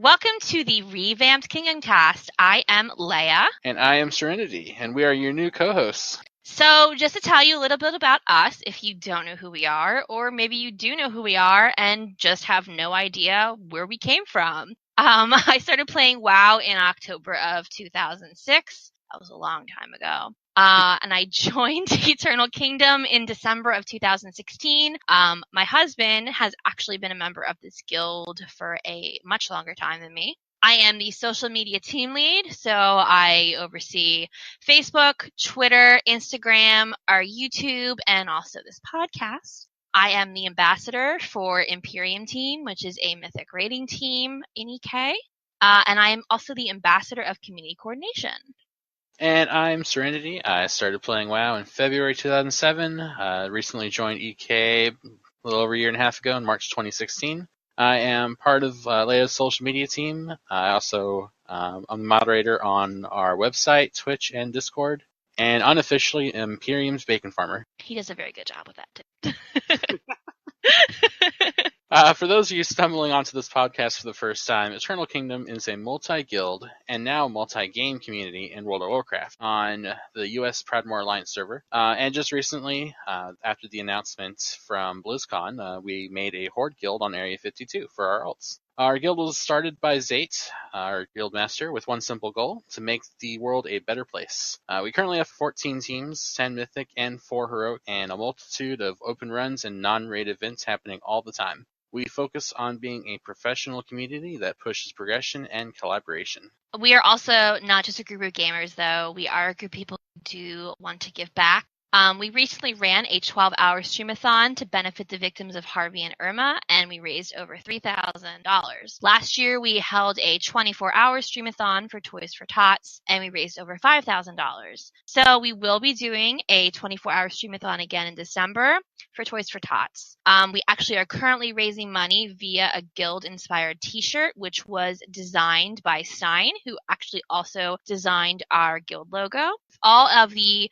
Welcome to the revamped Kingdomcast. I am Leayha. And I am Seryniti, and we are your new co-hosts. So just to tell you a little bit about us, if you don't know who we are, or maybe you do know who we are and just have no idea where we came from. I started playing WoW in October of 2006. That was a long time ago. And I joined Eternal Kingdom in December of 2016. My husband has actually been a member of this guild for a much longer time than me. I am the social media team lead, so I oversee Facebook, Twitter, Instagram, our YouTube, and also this podcast. I am the ambassador for Imperium Team, which is a mythic raiding team in EK. And I am also the ambassador of community coordination. And I'm Seryniti. I started playing WoW in February 2007. Recently joined EK a little over a year and a half ago in March 2016. I am part of Leayha's social media team. I also I'm a moderator on our website, Twitch, and Discord. And unofficially, Imperium's bacon farmer. He does a very good job with that, too. For those of you stumbling onto this podcast for the first time, Eternal Kingdom is a multi-guild and now multi-game community in World of Warcraft on the US-Proudmoore Alliance server. And just recently, after the announcement from BlizzCon, we made a Horde guild on Area 52 for our alts. Our guild was started by Zayt, our guild master, with one simple goal: to make the world a better place. We currently have 14 teams, 10 mythic and 4 heroic, and a multitude of open runs and non-raid events happening all the time. We focus on being a professional community that pushes progression and collaboration. We are also not just a group of gamers, though. We are a group of people who do want to give back. We recently ran a 12-hour streamathon to benefit the victims of Harvey and Irma, and we raised over $3,000. Last year, we held a 24-hour streamathon for Toys for Tots, and we raised over $5,000. So we will be doing a 24-hour streamathon again in December for Toys for Tots. We actually are currently raising money via a guild-inspired t-shirt, which was designed by Stein, who actually also designed our guild logo. All of the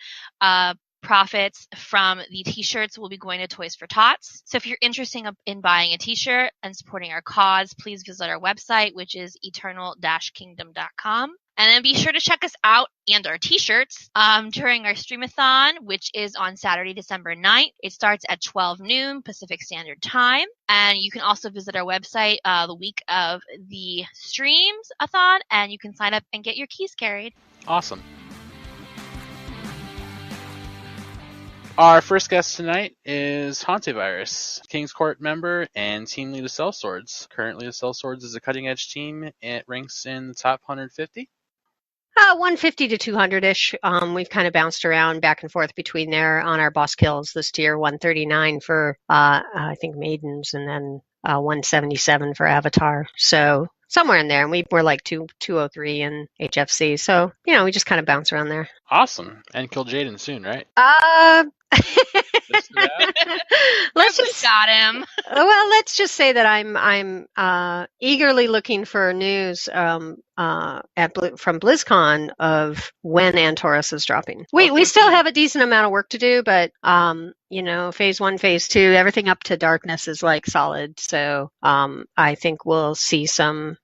profits from the t-shirts will be going to Toys for Tots. So if you're interested in buying a t-shirt and supporting our cause, please visit our website, which is eternal-kingdom.com. And then be sure to check us out and our t-shirts during our streamathon, which is on Saturday, December 9th. It starts at 12 noon Pacific Standard Time. And you can also visit our website the week of the streams-a-thon, and you can sign up and get your keys carried. Awesome. Our first guest tonight is Hantevirus, King's Court member and team lead of Sellswords. Currently, the Sellswords is a cutting-edge team. It ranks in the top 150. 150 to 200-ish. We've kind of bounced around back and forth between there on our boss kills this tier, 139 for, I think, Maidens, and then 177 for Avatar. So somewhere in there. And we're like 203 in HFC. So, we just kind of bounce around there. Awesome. And kill Jaden soon, right? Let's just got him. Well, let's just say that I'm eagerly looking for news from BlizzCon of when Antorus is dropping. We still have a decent amount of work to do, but phase 1, phase 2, everything up to darkness is like solid. So I think we'll see some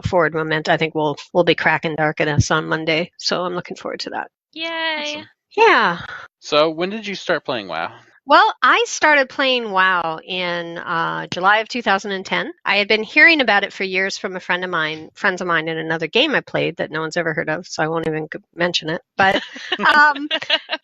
forward momentum. I think we'll be cracking darkness on Monday. So I'm looking forward to that. Yay! Awesome. Yeah. So when did you start playing WoW? Well, I started playing WoW in July of 2010. I had been hearing about it for years from friends of mine in another game I played that no one's ever heard of, so I won't even mention it. But and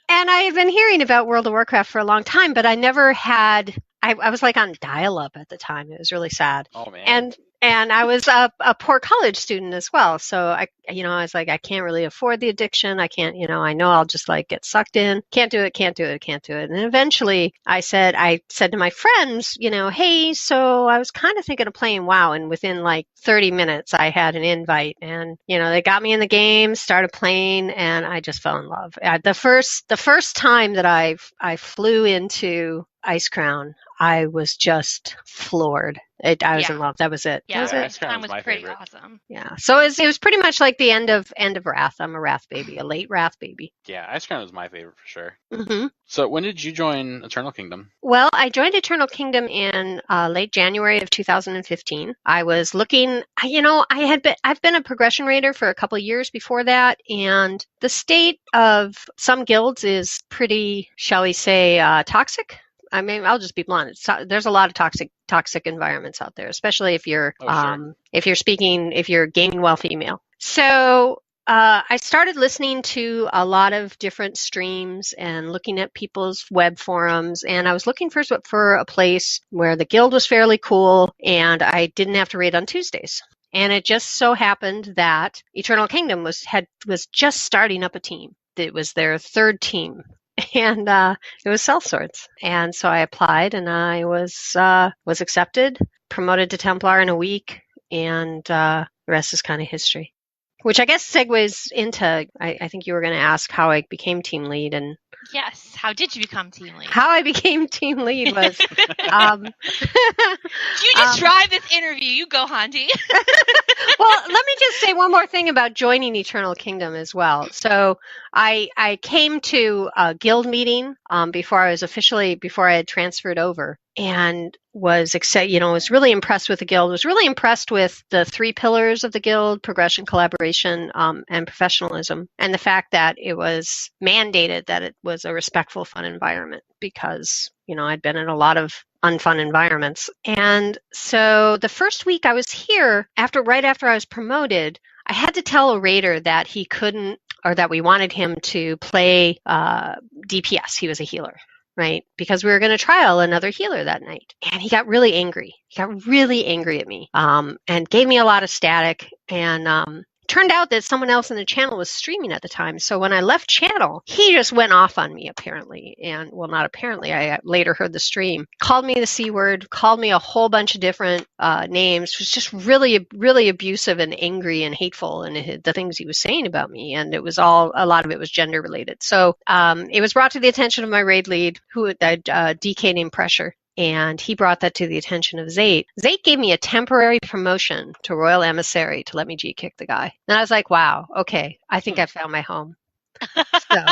I had been hearing about World of Warcraft for a long time, but I never had. I was like on dial-up at the time. It was really sad. Oh man. And I was a poor college student as well. So I was like, I can't really afford the addiction. I can't, I know I'll just like get sucked in. Can't do it. And then eventually I said to my friends, hey, so I was kind of thinking of playing WoW. And within like 30 minutes, I had an invite and, they got me in the game, started playing, and I just fell in love. The first time that I flew into Ice Crown, I was just floored. I was in love. That was it. Yeah, That was Ice it. Crown was my pretty favorite. awesome. Yeah. So it was pretty much like the end of Wrath. I'm a Wrath baby, a late Wrath baby. Yeah, Ice Crown was my favorite for sure. Mm-hmm. So when did you join Eternal Kingdom? Well, I joined Eternal Kingdom in late January of 2015. I was looking, I've been a progression raider for a couple of years before that, and the state of some guilds is pretty, shall we say, toxic. I mean, I'll just be blunt. There's a lot of toxic environments out there, especially if you're if you're gaming while female. So I started listening to a lot of different streams and looking at people's web forums, and I was looking for a place where the guild was fairly cool and I didn't have to raid on Tuesdays. And it just so happened that Eternal Kingdom was just starting up a team. It was their third team. And it was Sellswords. And so I applied and I was accepted, promoted to Templar in a week, and the rest is kind of history. Which I guess segues into, I think you were going to ask how I became team lead. And yes, how did you become team lead? How I became team lead was... you just drive this interview. You go, Handy. Well, let me just say one more thing about joining Eternal Kingdom as well. So I came to a guild meeting before I had transferred over, and was really impressed with the guild, was really impressed with the 3 pillars of the guild: progression, collaboration, and professionalism, and the fact that it was mandated that it was a respectful, fun environment, because I'd been in a lot of unfun environments. And so the first week I was here, right after I was promoted, I had to tell a raider that he couldn't, or that we wanted him to play DPS. He was a healer, right? Because we were going to trial another healer that night. And he got really angry. He got really angry at me, and gave me a lot of static. And turned out that someone else in the channel was streaming at the time. So when I left channel, he just went off on me, apparently. And, well, not apparently, I later heard the stream. Called me the C word, called me a whole bunch of different names. Was just really, really abusive and angry and hateful in the things he was saying about me. And a lot of it was gender related. So it was brought to the attention of my raid lead, DK named Pressure. And he brought that to the attention of Zate. Zate gave me a temporary promotion to Royal Emissary to let me G-kick the guy. And I was like, wow, okay, I think I found my home. So.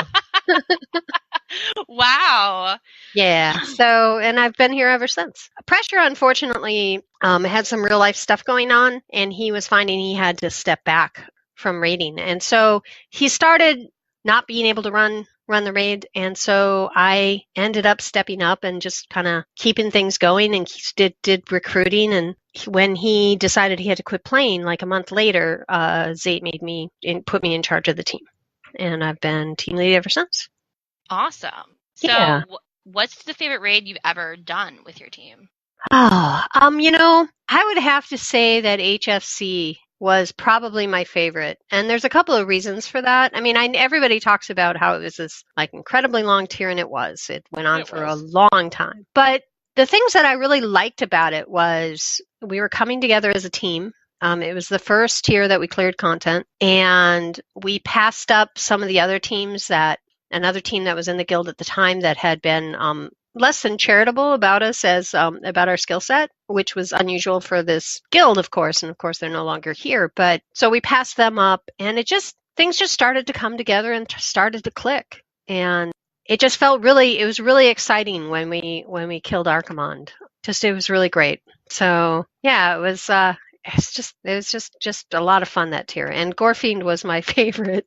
Wow. Yeah. So, and I've been here ever since. Pressure, unfortunately, had some real life stuff going on, and he was finding he had to step back from raiding. And so he started not being able to run the raid, and so I ended up stepping up and just kind of keeping things going, and did recruiting. And when he decided he had to quit playing, like a month later, Zate put me in charge of the team, and I've been team lead ever since. Awesome. So Yeah. What's the favorite raid you've ever done with your team? I would have to say that HFC was probably my favorite. And there's a couple of reasons for that. I mean, everybody talks about how it was this incredibly long tier, and it was. It went on for a long time. But the things that I really liked about it was we were coming together as a team. It was the first tier that we cleared content, and we passed up some of the other teams another team that was in the guild at the time that had been less than charitable about us about our skill set, which was unusual for this guild, of course. And of course, they're no longer here. But so we passed them up, and things just started to come together and started to click. And it just it was really exciting when we killed Archimond. It was really great. So yeah, it was just a lot of fun that tier. And Gorefiend was my favorite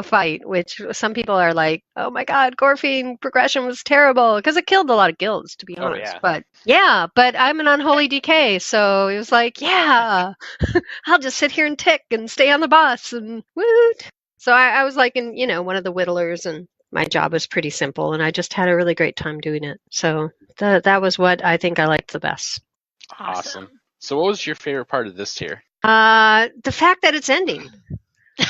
fight, which some people are like, oh my God, Gorefiend progression was terrible, because it killed a lot of guilds, to be honest. Yeah. But I'm an unholy DK, so it was like, yeah, I'll just sit here and tick and stay on the boss and woot. So I was like one of the whittlers, and my job was pretty simple, and I just had a really great time doing it. So that was what I think I liked the best. Awesome. So what was your favorite part of this tier? The fact that it's ending. I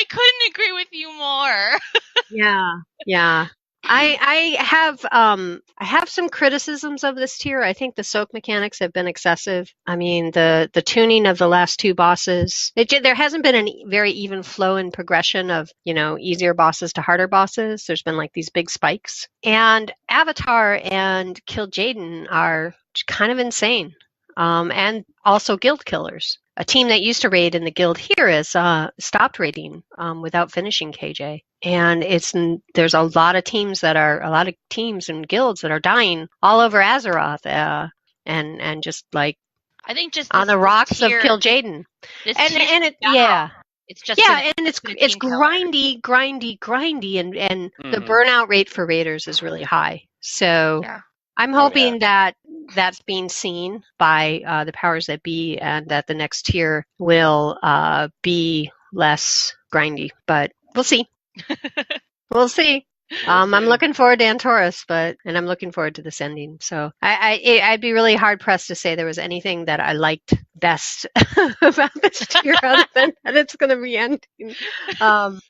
couldn't agree with you more. Yeah. I have some criticisms of this tier. I think the soak mechanics have been excessive. I mean, the tuning of the last two bosses, there hasn't been a very even flow in progression of, easier bosses to harder bosses. There's been like these big spikes. And Avatar and Kill Jaden are kind of insane. And also guild killers. A team that used to raid in the guild here has stopped raiding without finishing KJ. And there's a lot of teams and guilds that are dying all over Azeroth, and just like I think just on the rocks of Kill Jaden. It's just it's grindy, and the burnout rate for raiders is really high. So I'm hoping that that's being seen by the powers that be, and that the next tier will be less grindy. But we'll see. We'll see. I'm looking forward to Antorus, and I'm looking forward to this ending. So I'd be really hard pressed to say there was anything that I liked best about this tier other than that it's going to be ending. In terms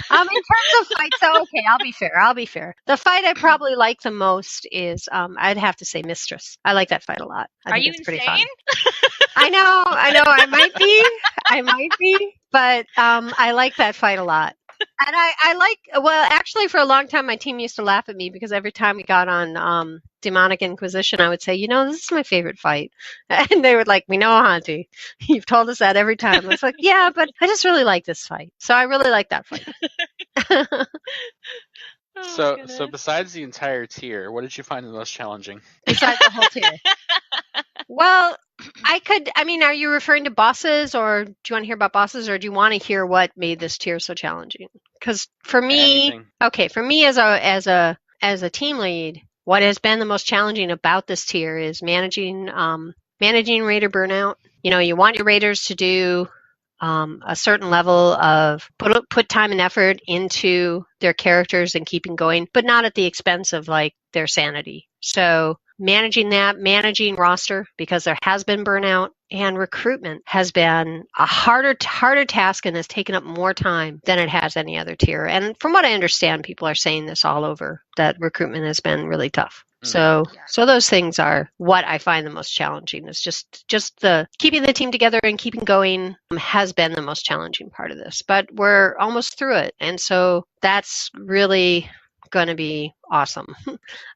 of fights, okay, I'll be fair. The fight I probably like the most is I'd have to say Mistress. I like that fight a lot. Are you insane? Pretty fun. I know. I might be, but I like that fight a lot. And actually for a long time my team used to laugh at me because every time we got on Demonic Inquisition, I would say, this is my favorite fight. And they would like, we know, Auntie. You've told us that every time. I was like, yeah, but I just really like this fight. So I really like that fight. So besides the entire tier, what did you find the most challenging? Besides the whole tier. Well, are you referring to bosses, or do you want to hear about bosses, or do you want to hear what made this tier so challenging? Because for me, as a team lead, what has been the most challenging about this tier is managing raider burnout. You want your raiders to do a certain level of put time and effort into their characters and keeping going, but not at the expense of like their sanity. So managing roster, because there has been burnout, and recruitment has been a harder task and has taken up more time than it has any other tier. And from what I understand, people are saying this all over, that recruitment has been really tough. So those things are what I find the most challenging. Is just the keeping the team together and keeping going has been the most challenging part of this. But we're almost through it, and so that's really going to be awesome.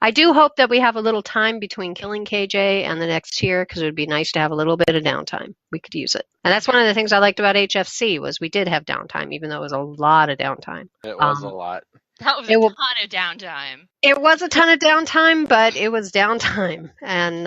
I do hope that we have a little time between killing KJ and the next tier, because it would be nice to have a little bit of downtime. We could use it. And that's one of the things I liked about HFC was we did have downtime, even though it was a lot of downtime. It was a lot. That was a ton of downtime. It was a ton of downtime, but it was downtime. And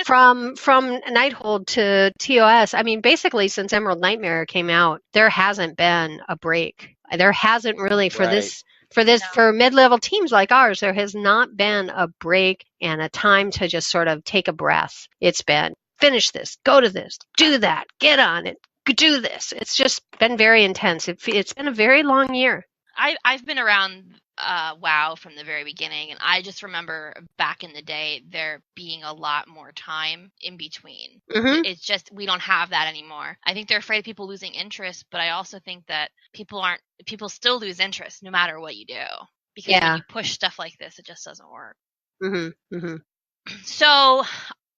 from Nighthold to TOS, basically since Emerald Nightmare came out, there hasn't been a break. There hasn't really for mid-level teams like ours, there has not been a break and a time to just sort of take a breath. It's been finish this, go to this, do that, get on it, do this. It's just been very intense. It's been a very long year. I've been around WoW from the very beginning, and I just remember back in the day there being a lot more time in between. Mm-hmm. It's just we don't have that anymore. I think they're afraid of people losing interest, but I also think that people still lose interest no matter what you do, because when you push stuff like this, it just doesn't work. Mm-hmm. Mm-hmm. So,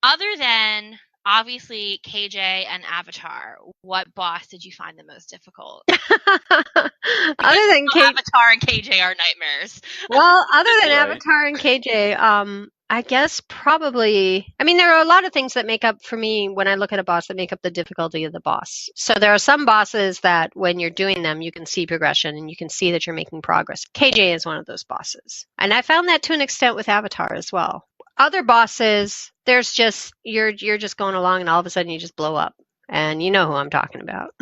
other than obviously KJ and Avatar, what boss did you find the most difficult? Other than Avatar and KJ are nightmares. Well, other than Avatar and KJ, I guess probably, there are a lot of things that make up, for me, when I look at a boss, that make up the difficulty of the boss. So there are some bosses that when you're doing them, you can see progression and you can see that you're making progress. KJ is one of those bosses. And I found that to an extent with Avatar as well. Other bosses, there's just, you're just going along and all of a sudden you just blow up. And you know who I'm talking about.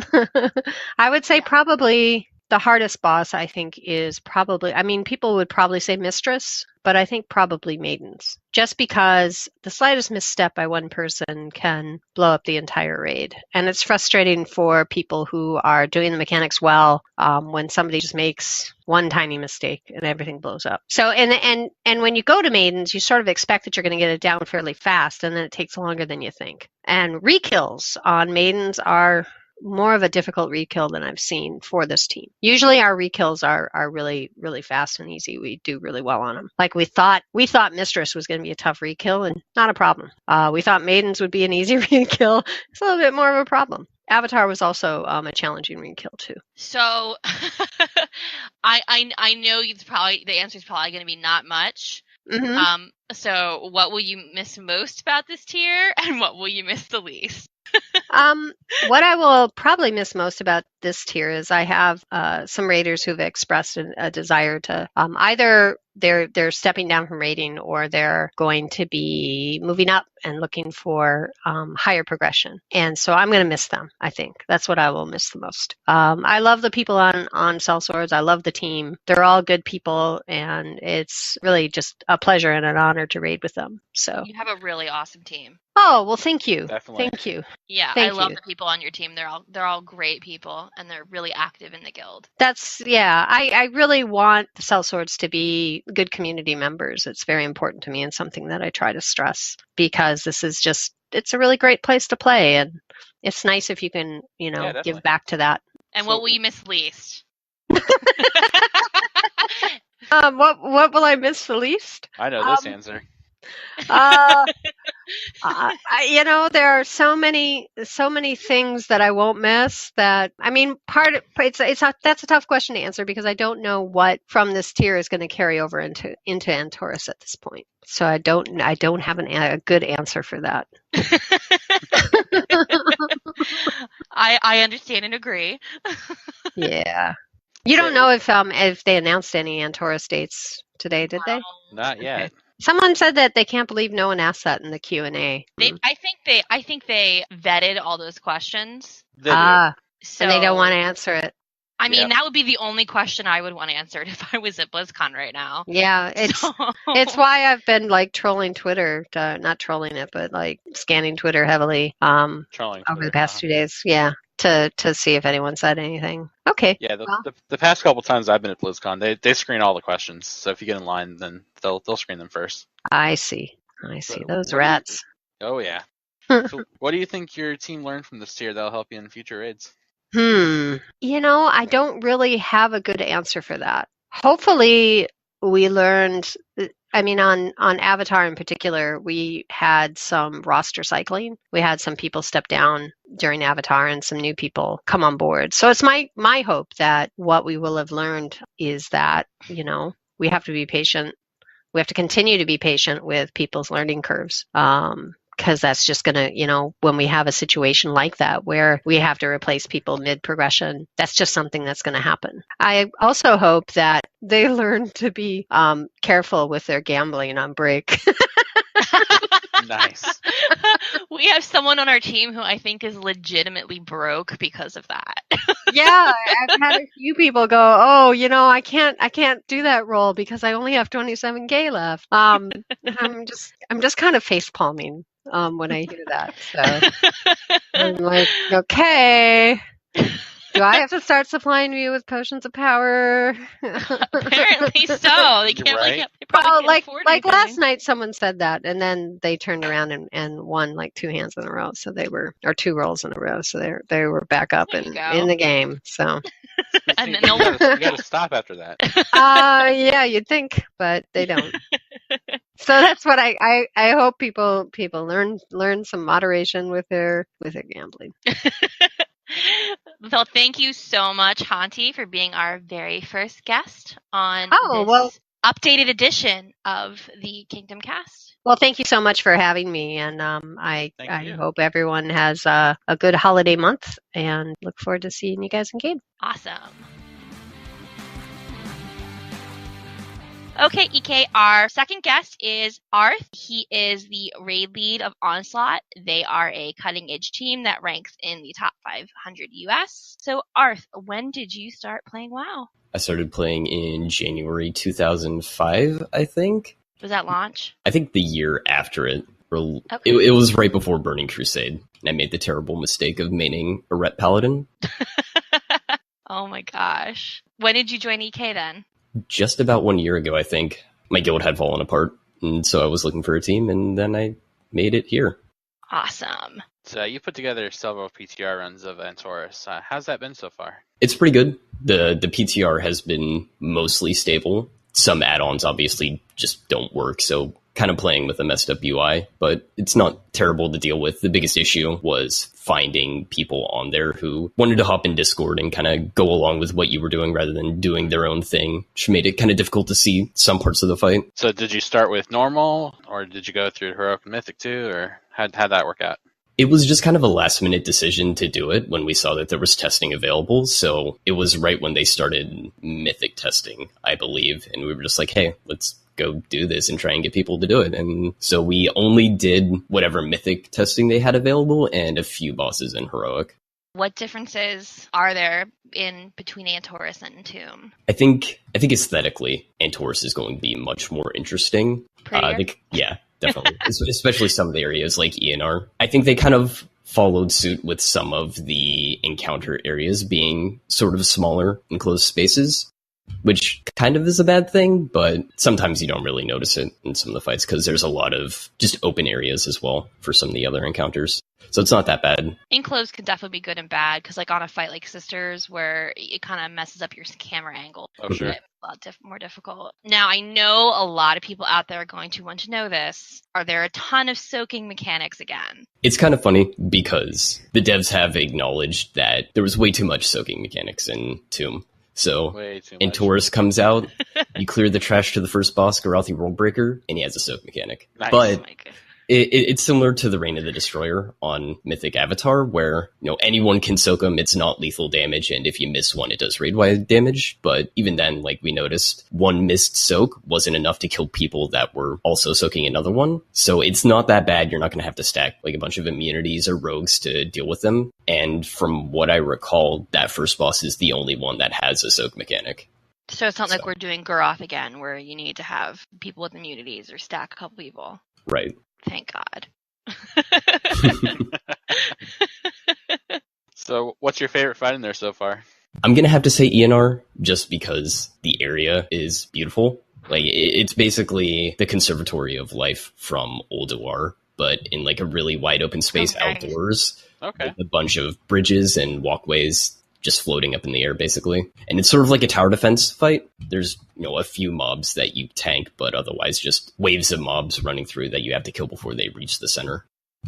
I would say probably the hardest boss, I think, is probably, people would probably say Mistress, but I think probably Maidens. Just because the slightest misstep by one person can blow up the entire raid. And it's frustrating for people who are doing the mechanics well, when somebody just makes one tiny mistake and everything blows up. So, and when you go to Maidens, you sort of expect that you're going to get it down fairly fast, and then it takes longer than you think. And rekills on Maidens are more of a difficult re-kill than I've seen for this team. Usually our re-kills are really, really fast and easy. We do really well on them. Like we thought Mistress was going to be a tough re-kill, and not a problem. We thought Maidens would be an easy re-kill. It's a little bit more of a problem. Avatar was also a challenging re-kill too. So I know the answer is probably going to be not much. Mm-hmm. So what will you miss most about this tier, and what will you miss the least? What I will probably miss most about this tier is I have some raiders who've expressed a desire to either they're stepping down from raiding, or they're going to be moving up and looking for higher progression. And so I'm going to miss them. I think that's what I will miss the most. I love the people on Sellswords. I love the team. They're all good people, and it's really just a pleasure and an honor to raid with them. So you have a really awesome team. Oh, well, thank you. Definitely. Thank you. Yeah, Thank I love you. the people on your team. They're all great people, and they're really active in the guild. I really want the Sellswords to be good community members. It's very important to me, and something that I try to stress, because this is it's a really great place to play, and it's nice if you can, give back to that. And what will you miss least? What will I miss the least? I know this answer. There are so many things that I won't miss. That I mean, that's a tough question to answer, because I don't know what from this tier is going to carry over into Antorus at this point. So I don't have a good answer for that. I understand and agree. Yeah. You don't know if they announced any Antorus dates today, did they? Not yet. Okay. Someone said that they can't believe no one asked that in the Q&A. I think they vetted all those questions. They do. So, and they don't want to answer it. I mean, that would be the only question I would want answered if I was at BlizzCon right now. Yeah, it's why I've been trolling Twitter, not trolling it, but scanning Twitter heavily over the past 2 days. Yeah, to see if anyone said anything. Okay. Yeah, the past couple times I've been at BlizzCon, they screen all the questions. So if you get in line, then they'll screen them first. I see. Those rats. Oh yeah. So what do you think your team learned from this tier that'll help you in future raids? I don't really have a good answer for that. Hopefully we learned, on Avatar in particular, we had some roster cycling. We had some people step down during Avatar and some new people come on board. So it's my hope that what we will have learned is that, we have to be patient. We have to continue to be patient with people's learning curves. Because that's just going to, when we have a situation like that where we have to replace people mid-progression, that's just something that's going to happen. I also hope that they learn to be careful with their gambling on break. Nice. We have someone on our team who I think is legitimately broke because of that. Yeah, I've had a few people go, "Oh, I can't do that role because I only have 27K left." I'm just kind of face palming when I hear that. So I'm like, okay. Do I have to start supplying you with potions of power? Apparently so. They can't. They probably can't afford anything. Last night, someone said that, and then they turned around and won 2 hands in a row. So or 2 rolls in a row. So they were back up in the game. So. And then you got to stop after that. Yeah, you'd think, but they don't. So that's what I hope people learn some moderation with their gambling. Well, thank you so much, Hanti, for being our very first guest on this updated edition of the Kingdomcast. Well, thank you so much for having me, and I hope everyone has a good holiday month, and look forward to seeing you guys in game. Awesome. Okay, EK, our second guest is Arth. He is the raid lead of Onslaught. They are a cutting-edge team that ranks in the top 500 US. So, Arth, when did you start playing WoW? I started playing in January 2005, I think. Was that launch? I think the year after it. Okay. It was right before Burning Crusade, and I made the terrible mistake of maining a Ret Paladin. Oh my gosh. When did you join EK then? Just about 1 year ago, I think. My guild had fallen apart, and so I was looking for a team, and then I made it here. Awesome. So you put together several PTR runs of Antorus. How's that been so far? It's pretty good. The PTR has been mostly stable. Some add-ons obviously just don't work, so kind of playing with a messed up UI, but it's not terrible to deal with. The biggest issue was finding people on there who wanted to hop in Discord and kind of go along with what you were doing rather than doing their own thing, which made it kind of difficult to see some parts of the fight. So did you start with normal, or did you go through Heroic and Mythic too, or how'd that work out? It was just kind of a last minute decision to do it when we saw that there was testing available. So it was right when they started Mythic testing, I believe. And we were just like, hey, let's go do this and try and get people to do it. And so we only did whatever Mythic testing they had available and a few bosses in Heroic. What differences are there in between Antorus and Entomb? I think aesthetically, Antorus is going to be much more interesting. Prettier? Yeah, definitely. Especially some of the areas like ENR. I think they kind of followed suit with some of the encounter areas being sort of smaller enclosed spaces, which kind of is a bad thing, but sometimes you don't really notice it in some of the fights because there's a lot of just open areas as well for some of the other encounters. So it's not that bad. Enclosed could definitely be good and bad, because like on a fight like Sisters, where it kind of messes up your camera angle. Oh, sure. It's a lot more difficult. Now, I know a lot of people out there are going to want to know this. Are there a ton of soaking mechanics again? It's kind of funny because the devs have acknowledged that there was way too much soaking mechanics in Tomb. So Antorus comes out, you clear the trash to the first boss, Garathi Worldbreaker, and he has a soak mechanic. Nice. But it's similar to the Reign of the Destroyer on Mythic Avatar, where anyone can soak him. It's not lethal damage, and if you miss one, it does raid-wide damage. But even then, like we noticed, one missed soak wasn't enough to kill people that were also soaking another one. So it's not that bad. You're not going to have to stack like a bunch of immunities or rogues to deal with them. And from what I recall, that first boss is the only one that has a soak mechanic. So it's not like we're doing Garath again, where you need to have people with immunities or stack a couple people. Right. Thank God. So what's your favorite fight in there so far? I'm going to have to say ENR just because the area is beautiful. Like it's basically the Conservatory of Life from Ulduar, but in like a really wide open space outdoors. Okay. With a bunch of bridges and walkways just floating up in the air, basically. And it's sort of like a tower defense fight. There's, a few mobs that you tank, but otherwise just waves of mobs running through that you have to kill before they reach the center,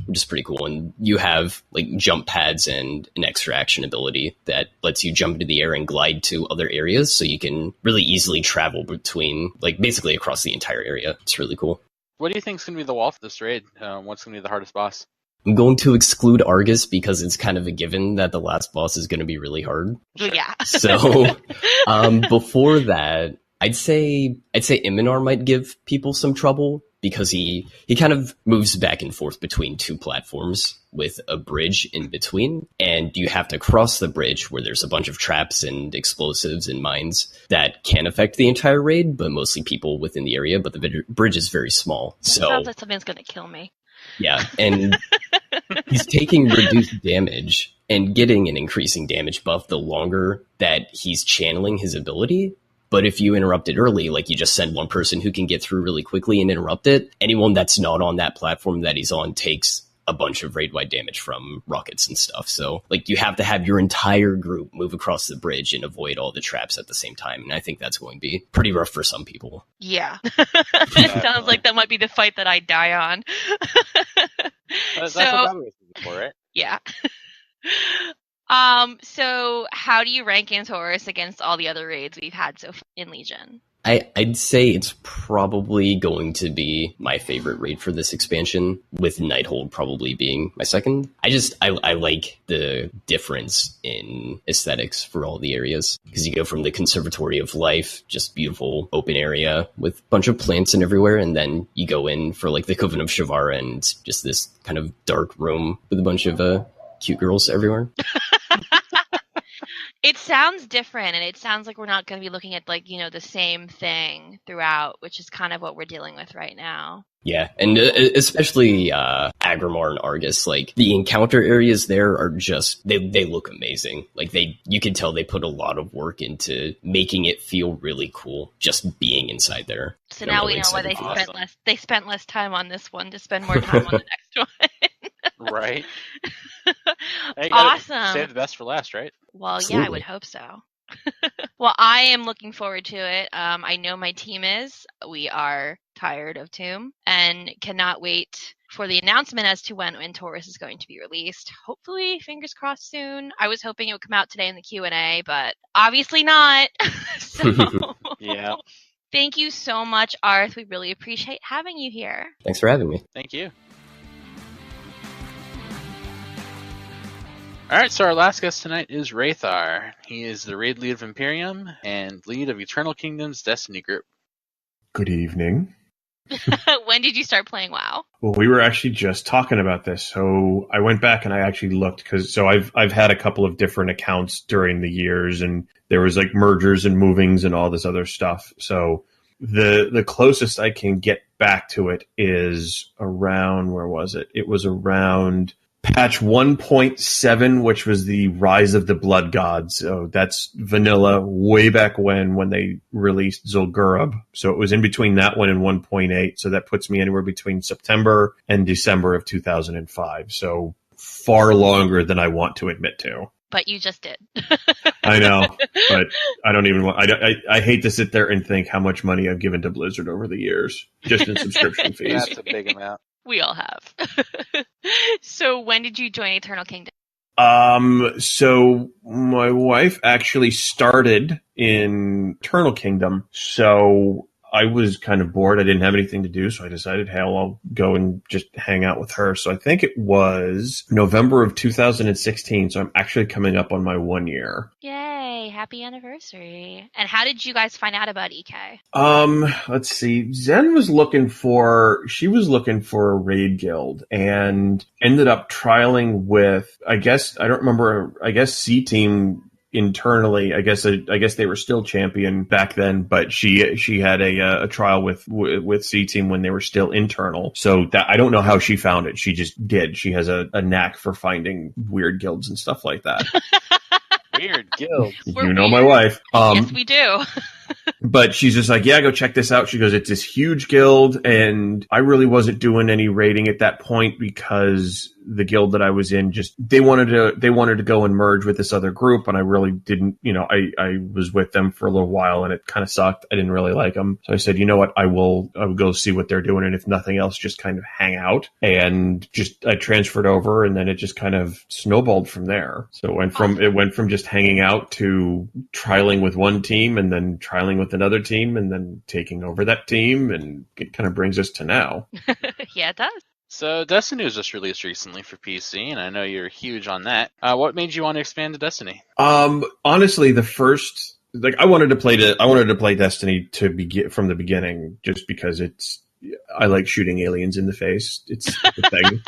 which is pretty cool. And you have like jump pads and an extra action ability that lets you jump into the air and glide to other areas, so you can really easily travel between, like, basically across the entire area. It's really cool. What do you think is going to be the wall for this raid? What's going to be the hardest boss? I'm going to exclude Argus because it's kind of a given that the last boss is going to be really hard. Yeah. So before that, I'd say Iminar might give people some trouble because he kind of moves back and forth between two platforms with a bridge in between, and you have to cross the bridge where there's a bunch of traps and explosives and mines that can affect the entire raid, but mostly people within the area, but the bridge is very small. That sounds like something's going to kill me. Yeah, and he's taking reduced damage and getting an increasing damage buff the longer that he's channeling his ability. But if you interrupt it early, like you just send one person who can get through really quickly and interrupt it, anyone that's not on that platform that he's on takes a bunch of raid-wide damage from rockets and stuff. So, like, you have to have your entire group move across the bridge and avoid all the traps at the same time. And I think that's going to be pretty rough for some people. Yeah. It sounds like that might be the fight that I die on. That's what I was thinking for, right? Yeah. So how do you rank Antorus against all the other raids we've had so far in Legion? I'd say it's probably going to be my favorite raid for this expansion, with Nighthold probably being my second. I like the difference in aesthetics for all the areas, because you go from the Conservatory of Life, just beautiful open area with a bunch of plants and everywhere, and then you go in for like the Coven of Shavara and just this kind of dark room with a bunch of cute girls everywhere. It sounds different, and it sounds like we're not going to be looking at the same thing throughout, which is kind of what we're dealing with right now. Yeah, and especially Agrimar and Argus, like the encounter areas there are just they look amazing. Like you can tell they put a lot of work into making it feel really cool just being inside there. So now we know why they spent less time on this one to spend more time on the next one. Right. Hey, you gotta Awesome. save the best for last, right? Well, yeah, I Absolutely. would hope so. Well, I am looking forward to it. I know my team is. We are tired of Tomb and cannot wait for the announcement as to when Taurus is going to be released. Hopefully, fingers crossed soon. I was hoping it would come out today in the Q&A, but obviously not. So, Yeah. thank you so much, Arth. We really appreciate having you here. Thanks for having me. Thank you. All right, so our last guest tonight is Rathar. He is the raid lead of Imperium and lead of Eternal Kingdom's Destiny group. Good evening. When did you start playing WoW? Well, we were actually just talking about this, so I went back and I actually looked because I've had a couple of different accounts during the years, and there was like mergers and movings and all this other stuff. So the closest I can get back to it is around, where was it? It was around patch 1.7, which was the Rise of the Blood Gods. So that's vanilla way back when they released Zul'Gurub. So it was in between that one and 1.8. So that puts me anywhere between September and December of 2005. So far longer than I want to admit to. But you just did. I know, but I don't even want. I hate to sit there and think how much money I've given to Blizzard over the years, just in subscription fees. That's a big amount. We all have. So when did you join Eternal Kingdom? So my wife actually started in Eternal Kingdom, so I was kind of bored. I didn't have anything to do, so I decided, hell, I'll go and just hang out with her. So I think it was November of 2016, so I'm actually coming up on my 1 year. Yay, happy anniversary. And how did you guys find out about EK? Let's see. Zen was looking for a raid guild and ended up trialing with, I guess C Team internally. I guess they were still champion back then, but she had a trial with C Team when they were still internal. So that, I don't know how she found it. She just did. She has a knack for finding weird guilds and stuff like that. Weird guilds. You know my wife. Yes, we do. But she's just like, yeah, go check this out. She goes, it's this huge guild, and I really wasn't doing any raiding at that point because the guild that I was in they wanted to go and merge with this other group, and I really didn't. I was with them for a little while, and it kind of sucked. I didn't really like them, so I said, you know what, I will go see what they're doing, and if nothing else, just kind of hang out. And I transferred over, and then it just kind of snowballed from there. So it went from just hanging out to trialing with one team, and then trialing with another team, and then taking over that team, and it kind of brings us to now. Yeah, it does. So Destiny was just released recently for PC, and I know you're huge on that. What made you want to expand to Destiny? Honestly, I wanted to play Destiny from the beginning, just because I like shooting aliens in the face. It's the thing.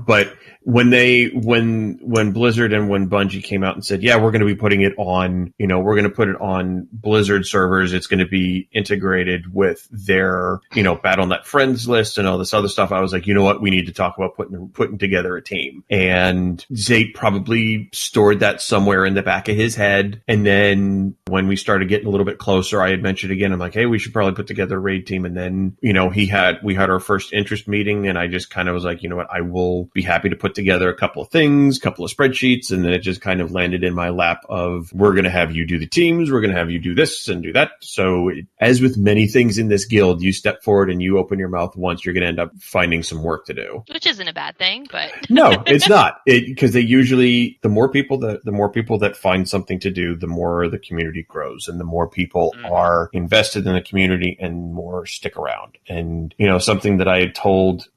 But when Blizzard and when Bungie came out and said, yeah, we're going to be putting it on, we're going to put it on Blizzard servers. It's going to be integrated with their, Battle.net friends list and all this other stuff. I was like, you know what? We need to talk about putting together a team. And Zate probably stored that somewhere in the back of his head. And then when we started getting a little bit closer, I had mentioned again, I'm like, hey, we should probably put together a raid team. And then, we had our first interest meeting, and I just kind of was like, you know what? I will be happy to put together a couple of things, couple of spreadsheets, and then it just kind of landed in my lap of, we're going to have you do the teams, we're going to have you do this and do that. So as with many things in this guild, you step forward and you open your mouth once, you're going to end up finding some work to do. Which isn't a bad thing, but no, it's not. Because they usually, the more people that find something to do, the more the community grows, and the more people are invested in the community and more stick around. And something that I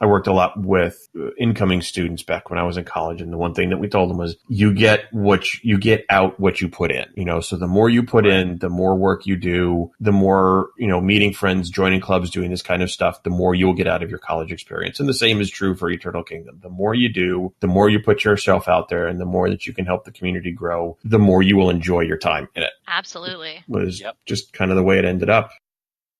worked a lot with incoming students back when I was in college, and the one thing that we told them was, you get out what you put in. So the more you put in, the more work you do, the more meeting friends, joining clubs, doing this kind of stuff, the more you'll get out of your college experience. And the same is true for Eternal Kingdom. The more you do, the more you put yourself out there, and the more that you can help the community grow, the more you will enjoy your time in it. Absolutely. Was just kind of the way it ended up.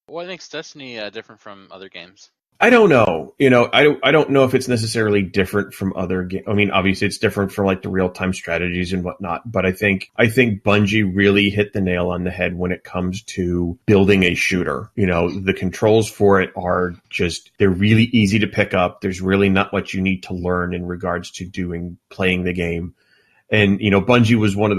What makes Destiny different from other games? I don't know. I don't know if it's necessarily different from other games. I mean, obviously it's different from like the real-time strategies and whatnot, but I think Bungie really hit the nail on the head when it comes to building a shooter. The controls for it are they're really easy to pick up. There's really not much you need to learn in regards to playing the game. And, Bungie was one of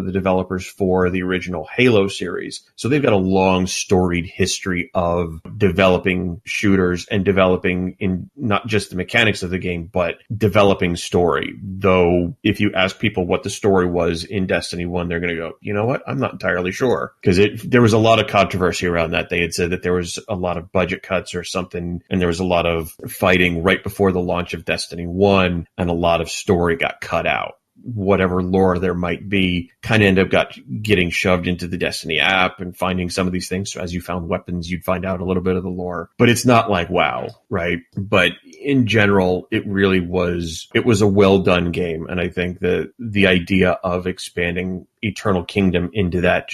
the developers for the original Halo series. So they've got a long storied history of developing shooters and developing in not just the mechanics of the game, but developing story. Though if you ask people what the story was in Destiny 1, they're going to go, you know what? I'm not entirely sure. Because there was a lot of controversy around that. They had said that there was a lot of budget cuts or something, and there was a lot of fighting right before the launch of Destiny 1, and a lot of story got cut out. Whatever lore there might be kind of ended up getting shoved into the Destiny app and finding some of these things. So as you found weapons, you'd find out a little bit of the lore, but it's not like WoW, right? But in general, it was a well done game. And I think that the idea of expanding Eternal Kingdom into that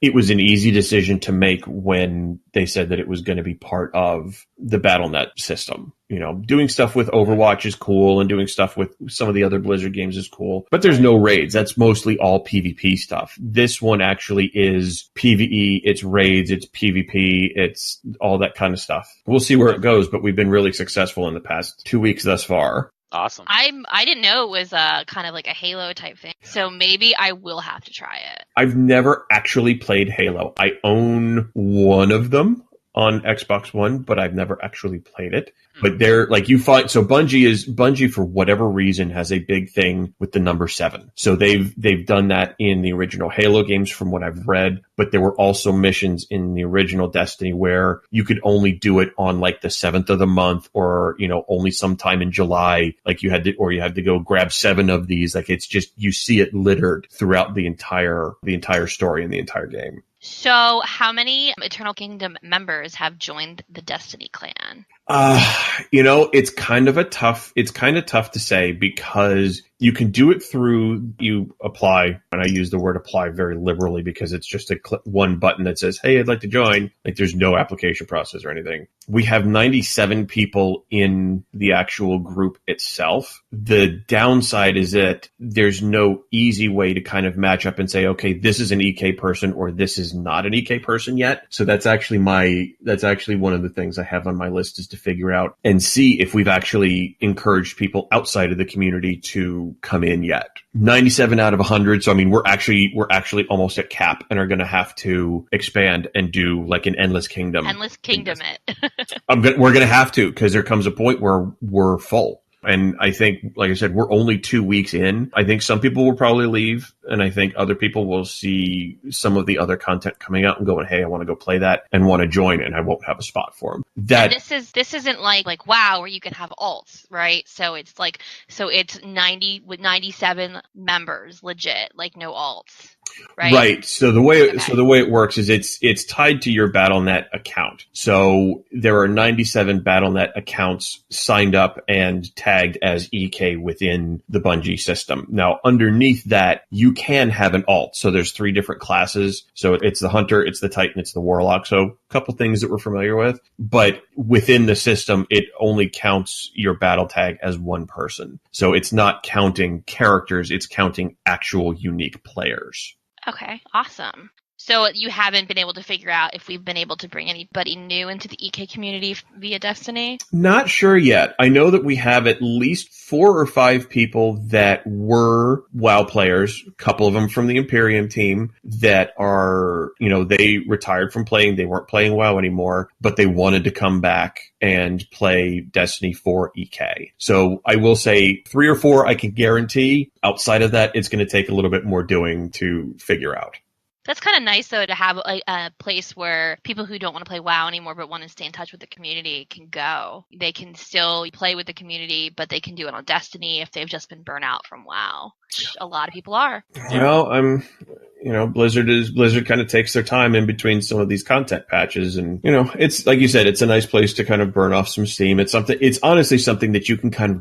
it was an easy decision to make when they said that it was going to be part of the BattleNet system. Doing stuff with Overwatch is cool, and doing stuff with some of the other Blizzard games is cool, but there's no raids. That's mostly all PvP stuff. This one actually is PvE, it's raids, it's PvP, it's all that kind of stuff. We'll see where it goes, but we've been really successful in the past 2 weeks thus far. Awesome. I didn't know it was kind of like a Halo type thing, so maybe I will have to try it. I've never actually played Halo. I own one of them on Xbox One, but I've never actually played it. But they're like, you find, so Bungie for whatever reason has a big thing with the number 7. So they've done that in the original Halo games from what I've read, but there were also missions in the original Destiny where you could only do it on like the 7th of the month, or, only sometime in July. Like you had to go grab 7 of these. Like it's just, you see it littered throughout the entire story in the entire game. So how many Eternal Kingdom members have joined the Destiny clan? It's kind of tough to say, because you can do it through, you apply, and I use the word apply very liberally because it's just one button that says, hey, I'd like to join. Like there's no application process or anything. We have 97 people in the actual group itself. The downside is that there's no easy way to kind of match up and say, okay, this is an EK person or this is not an EK person yet. So that's actually one of the things I have on my list, is to figure out and see if we've actually encouraged people outside of the community to come in yet. 97 out of 100. So I mean, we're actually almost at cap and are going to have to expand and do like an Endless Kingdom. Endless Kingdom it. We're going to have to, because there comes a point where we're full. And I think, like I said, we're only 2 weeks in. I think some people will probably leave, and I think other people will see some of the other content coming out and going, hey, I want to go play that and want to join, and I won't have a spot for them. This isn't like WoW where you can have alts, right? So it's 90 with 97 members, legit, like no alts. Right. So the way it works is it's tied to your BattleNet account. So there are 97 BattleNet accounts signed up and tagged as EK within the Bungie system. Now, underneath that, you can have an alt. So there's 3 different classes. So it's the Hunter, it's the Titan, it's the Warlock. So a couple things that we're familiar with. But within the system, it only counts your battle tag as one person. So it's not counting characters, it's counting actual unique players. Okay, awesome. So you haven't been able to figure out if we've been able to bring anybody new into the EK community via Destiny? Not sure yet. I know that we have at least 4 or 5 people that were WoW players, a couple of them from the Imperium team that are, they retired from playing. They weren't playing WoW anymore, but they wanted to come back and play Destiny 4 EK. So I will say 3 or 4 I can guarantee. Outside of that, it's going to take a little bit more doing to figure out. That's kind of nice, though, to have a place where people who don't want to play WoW anymore but want to stay in touch with the community can go. They can still play with the community, but they can do it on Destiny if they've just been burnt out from WoW. Which a lot of people are. Well, Blizzard kind of takes their time in between some of these content patches, and it's like you said, it's a nice place to kind of burn off some steam. It's honestly something that you can kind of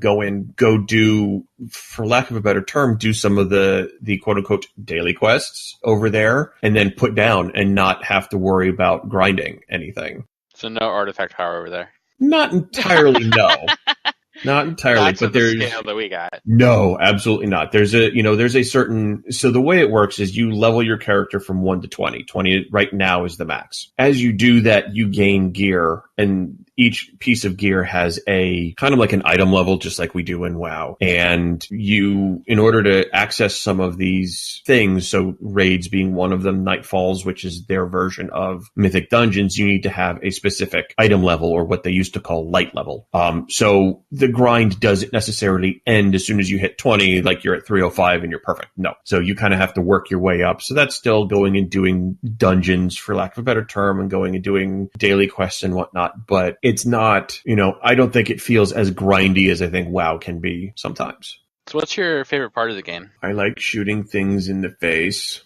go do, for lack of a better term, do some of the quote unquote daily quests over there, and then put down and not have to worry about grinding anything. So no artifact power over there. Not entirely, no. Not entirely, Not to but the there's scale that we got. no, absolutely not. There's a certain, so the way it works is you level your character from 1 to 20. 20 right now is the max. As you do that, you gain gear, and each piece of gear has a kind of like an item level, just like we do in WoW. And you, in order to access some of these things, so raids being one of them, Nightfalls, which is their version of Mythic Dungeons, you need to have a specific item level, or what they used to call light level. So the grind doesn't necessarily end as soon as you hit 20, like you're at 305 and you're perfect. No. So you kind of have to work your way up. So that's still going and doing dungeons, for lack of a better term, and going and doing daily quests and whatnot. But it's not, I don't think it feels as grindy as I think WoW can be sometimes. So what's your favorite part of the game? I like shooting things in the face.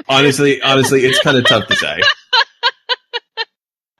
honestly, it's kind of tough to say.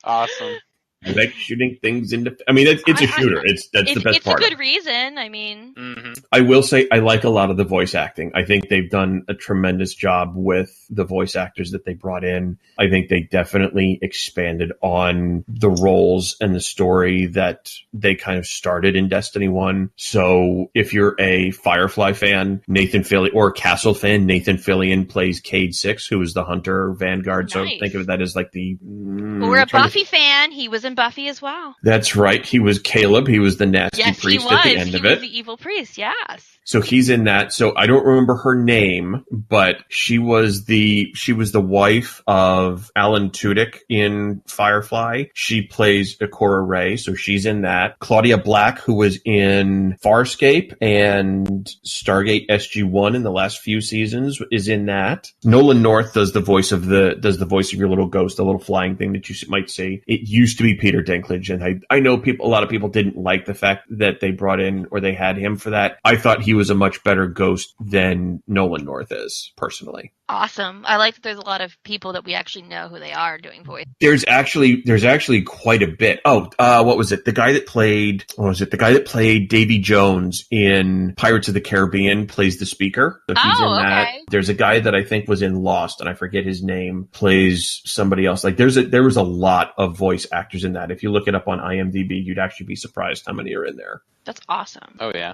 Awesome. I like shooting things in the... I mean, it's a shooter. That's the best part. It's a good reason. I mean... Mm-hmm. I will say I like a lot of the voice acting. I think they've done a tremendous job with the voice actors that they brought in. I think they definitely expanded on the roles and the story that they kind of started in Destiny 1. So if you're a Firefly fan, Nathan Fillion, or Castle fan, Nathan Fillion plays Cade 6, who is the Hunter Vanguard. Nice. So think of that as like the... We're a Buffy fan. He was in Buffy as well. That's right. He was Caleb. He was the nasty priest at the end of it. He was the evil priest, yes. So he's in that. So I don't remember her name, but she was the wife of Alan Tudyk in Firefly. She plays Ikora Ray, so she's in that. Claudia Black, who was in Farscape and Stargate SG-1 in the last few seasons, is in that. Nolan North does the voice of your little ghost, the little flying thing that you might see. It used to be Peter Dinklage, and I know a lot of people didn't like the fact that they brought in, or they had him for that. I thought he was a much better ghost than Nolan North is, personally. Awesome. I like that there's a lot of people that we actually know who they are doing voice. There's actually quite a bit. What was it? The guy that played Davy Jones in Pirates of the Caribbean plays the speaker. So he's in that. Okay. There's a guy that I think was in Lost, and I forget his name, plays somebody else. Like there was a lot of voice actors in that. If you look it up on IMDb, you'd actually be surprised how many are in there. That's awesome. Oh, yeah.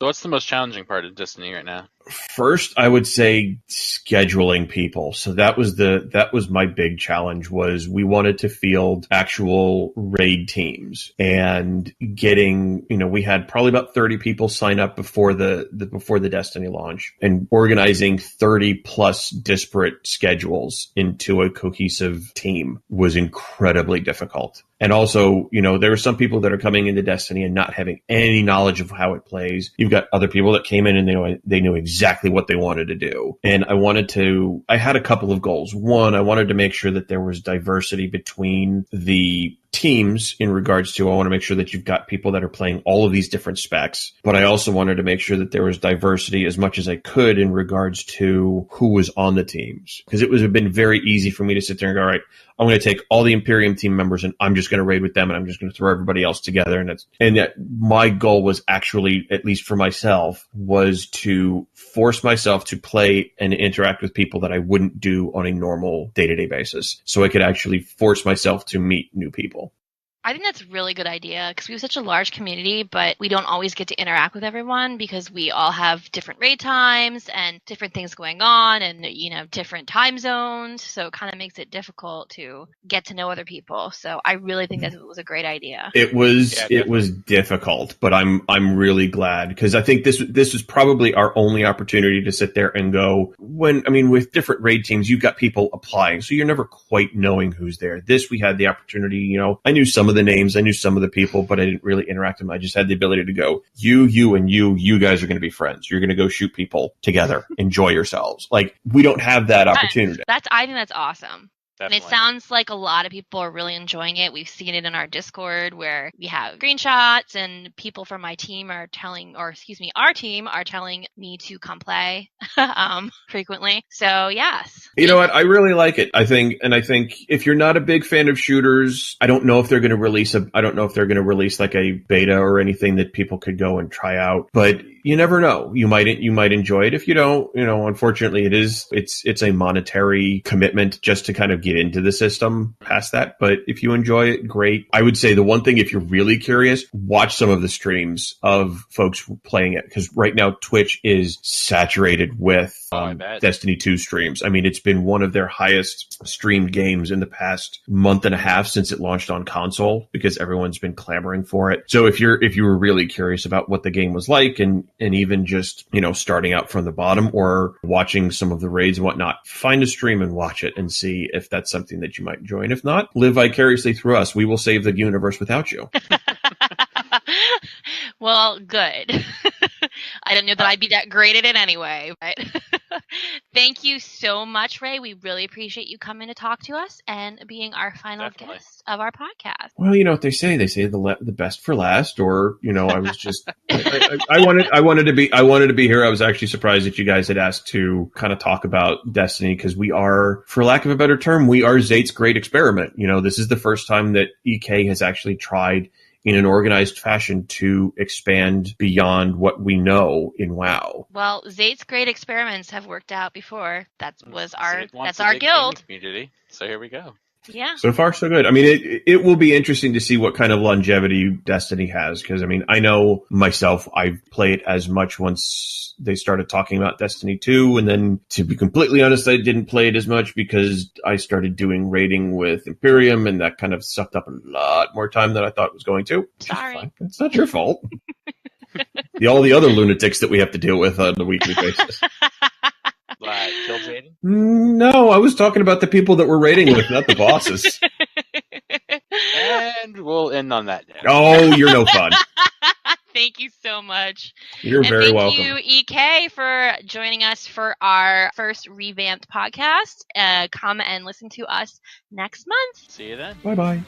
So what's the most challenging part of Destiny right now? First, I would say scheduling people. So that was my big challenge. Was we wanted to field actual raid teams, and getting, we had probably about 30 people sign up before the Destiny launch, and organizing 30 plus disparate schedules into a cohesive team was incredibly difficult. And also, there are some people that are coming into Destiny and not having any knowledge of how it plays. You've got other people that came in and they knew exactly what they wanted to do. And I had a couple of goals. One, I wanted to make sure that there was diversity between the teams in regards to, I want to make sure that you've got people that are playing all of these different specs, but I also wanted to make sure that there was diversity as much as I could in regards to who was on the teams. Because it would have been very easy for me to sit there and go, all right, I'm going to take all the Imperium team members and I'm just going to raid with them, and I'm just going to throw everybody else together. And that my goal was actually, at least for myself, was to force myself to play and interact with people that I wouldn't do on a normal day-to-day basis. So I could actually force myself to meet new people. I think that's a really good idea because we have such a large community, but we don't always get to interact with everyone because we all have different raid times and different things going on and, different time zones. So it kind of makes it difficult to get to know other people. So I really think that was a great idea. It was difficult, but I'm really glad because I think this is probably our only opportunity to sit there and go, with different raid teams, you've got people applying, so you're never quite knowing who's there. We had the opportunity, I knew some of the names, I knew some of the people, but I didn't really interact with them. I just had the ability to go, you and you guys are going to be friends. You're going to go shoot people together. Enjoy yourselves. Like, we don't have that opportunity. I think that's awesome. Definitely. And it sounds like a lot of people are really enjoying it. We've seen it in our Discord where we have screenshots and people from our team are telling me to come play frequently. So yes. You know what? I really like it. I think if you're not a big fan of shooters, I don't know if they're going to release like a beta or anything that people could go and try out, but you never know. You might enjoy it. If you don't, unfortunately it's a monetary commitment just to kind of get into the system past that. But if you enjoy it, great. I would say the one thing, if you're really curious, watch some of the streams of folks playing it, because right now Twitch is saturated with Destiny 2 streams. I mean, it's been one of their highest streamed games in the past month and a half since it launched on console, because everyone's been clamoring for it. So if you were really curious about what the game was like, and even just, you know, starting out from the bottom or watching some of the raids and whatnot, find a stream and watch it and see if that's something that you might enjoy. And if not, live vicariously through us. We will save the universe without you. Well, good. I didn't know that I'd be that great at it anyway. But thank you so much, Ray. We really appreciate you coming to talk to us and being our final guest of our podcast. Well, you know what they say. They say the best for last. Or, you know, I was just I wanted to be here. I was actually surprised that you guys had asked to kind of talk about Destiny, because we are, for lack of a better term, we are Zate's great experiment. You know, this is the first time that EK has actually tried in an organized fashion to expand beyond what we know in WoW. Well, Zate's great experiments have worked out before. That's our guild community. So here we go. Yeah. So far, so good. I mean, it will be interesting to see what kind of longevity Destiny has, because, I mean, I know myself, I've played as much once they started talking about Destiny 2, and then, to be completely honest, I didn't play it as much because I started doing raiding with Imperium, and that kind of sucked up a lot more time than I thought it was going to. Sorry. It's not your fault. All the other lunatics that we have to deal with on a weekly basis. Kill Jaden? No, I was talking about the people that we're raiding with, not the bosses. And we'll end on that note. Oh, you're no fun. Thank you so much. You're very welcome. Thank you, EK, for joining us for our first revamped podcast. Come and listen to us next month. See you then. Bye-bye.